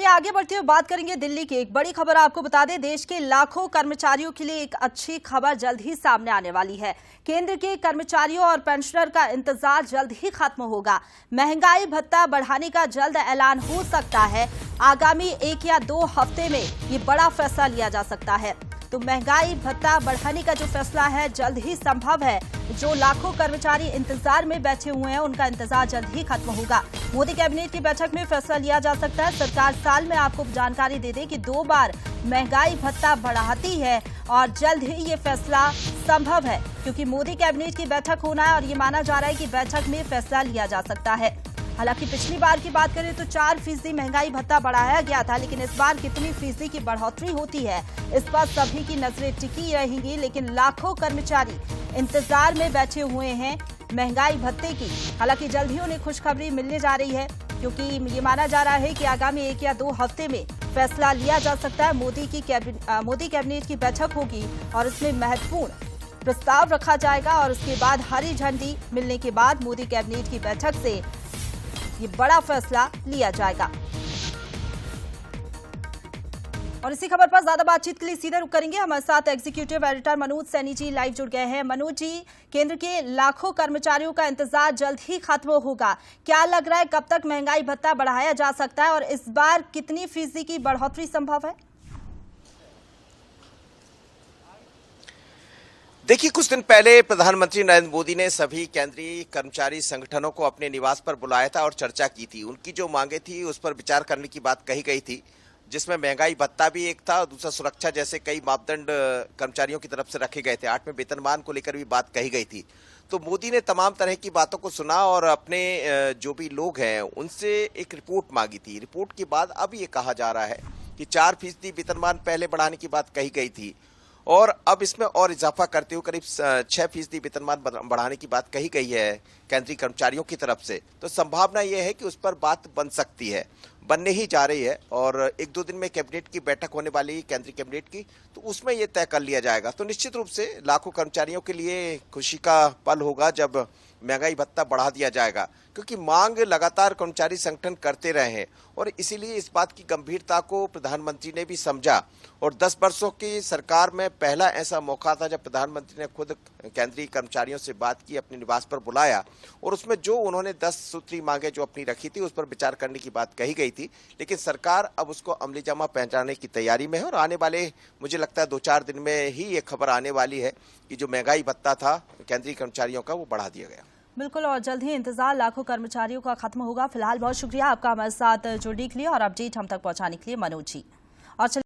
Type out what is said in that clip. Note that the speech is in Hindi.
चलिए आगे बढ़ते हुए बात करेंगे दिल्ली की एक बड़ी खबर। आपको बता दें, देश के लाखों कर्मचारियों के लिए एक अच्छी खबर जल्द ही सामने आने वाली है। केंद्र के कर्मचारियों और पेंशनर का इंतजार जल्द ही खत्म होगा। महंगाई भत्ता बढ़ाने का जल्द ऐलान हो सकता है। आगामी 1 या 2 हफ्ते में ये बड़ा फैसला लिया जा सकता है। तो महंगाई भत्ता बढ़ाने का जो फैसला है जल्द ही संभव है। जो लाखों कर्मचारी इंतजार में बैठे हुए हैं उनका इंतजार जल्द ही खत्म होगा। मोदी कैबिनेट की बैठक में फैसला लिया जा सकता है। सरकार साल में आपको जानकारी दे दे कि 2 बार महंगाई भत्ता बढ़ाती है और जल्द ही ये फैसला संभव है, क्योंकि मोदी कैबिनेट की बैठक होना है और ये माना जा रहा है कि बैठक में फैसला लिया जा सकता है। हालांकि पिछली बार की बात करें तो 4% महंगाई भत्ता बढ़ाया गया था, लेकिन इस बार कितनी फीसदी की बढ़ोतरी होती है इस पर सभी की नजरें टिकी रहेंगी। लेकिन लाखों कर्मचारी इंतजार में बैठे हुए हैं महंगाई भत्ते की। हालांकि जल्द ही उन्हें खुशखबरी मिलने जा रही है, क्योंकि ये माना जा रहा है कि आगामी 1 या 2 हफ्ते में फैसला लिया जा सकता है। मोदी कैबिनेट की बैठक होगी और इसमें महत्वपूर्ण प्रस्ताव रखा जाएगा और उसके बाद हरी झंडी मिलने के बाद मोदी कैबिनेट की बैठक से ये बड़ा फैसला लिया जाएगा। और इसी खबर पर ज्यादा बातचीत के लिए सीधे रुक करेंगे। हमारे साथ executive editor Manoj Saini ji live जुड़ गए हैं। मनोज जी, केंद्र के लाखों कर्मचारियों का इंतजार जल्द ही खत्म होगा। क्या लग रहा है कब तक महंगाई भत्ता बढ़ाया जा सकता है और इस बार कितनी फीसदी की बढ़ोतरी संभव है? देखिए, कुछ दिन पहले प्रधानमंत्री नरेंद्र मोदी ने सभी केंद्रीय कर्मचारी संगठनों को अपने निवास पर बुलाया था और चर्चा की थी। उनकी जो मांगे थी उस पर विचार करने की बात कही गई थी, जिसमें महंगाई भत्ता भी एक था और दूसरा सुरक्षा जैसे कई मापदंड कर्मचारियों की तरफ से रखे गए थे। 8वें वेतनमान को लेकर भी बात कही गई थी। तो मोदी ने तमाम तरह की बातों को सुना और अपने जो भी लोग हैं उनसे एक रिपोर्ट मांगी थी। रिपोर्ट के बाद अब ये कहा जा रहा है कि 4% वेतनमान पहले बढ़ाने की बात कही गई थी और अब इसमें और इजाफा करते हुए करीब 6% वेतनमान बढ़ाने की बात कही गई है केंद्रीय कर्मचारियों की तरफ से। तो संभावना यह है कि उस पर बात बन सकती है, बनने ही जा रही है और 1-2 दिन में कैबिनेट की बैठक होने वाली है, केंद्रीय कैबिनेट की, तो उसमें यह तय कर लिया जाएगा। तो निश्चित रूप से लाखों कर्मचारियों के लिए खुशी का पल होगा जब महंगाई भत्ता बढ़ा दिया जाएगा, क्योंकि मांग लगातार कर्मचारी संगठन करते रहे हैं और इसीलिए इस बात की गंभीरता को प्रधानमंत्री ने भी समझा। और 10 वर्षों की सरकार में पहला ऐसा मौका था जब प्रधानमंत्री ने खुद केंद्रीय कर्मचारियों से बात की, अपने निवास पर बुलाया और उसमें जो उन्होंने 10 सूत्री मांगे जो अपनी रखी थी उस पर विचार करने की बात कही गई थी। लेकिन सरकार अब उसको अमलीजामा पहुंचाने की तैयारी में है और आने वाले मुझे लगता है 2-4 दिन में ही ये खबर आने वाली है कि जो महंगाई भत्ता था केंद्रीय कर्मचारियों का वो बढ़ा दिया गया। बिल्कुल, और जल्द ही इंतजार लाखों कर्मचारियों का खत्म होगा। फिलहाल बहुत शुक्रिया आपका हमारे साथ जुड़ने के लिए और अपडेट हम तक पहुंचाने के लिए मनोज जी। और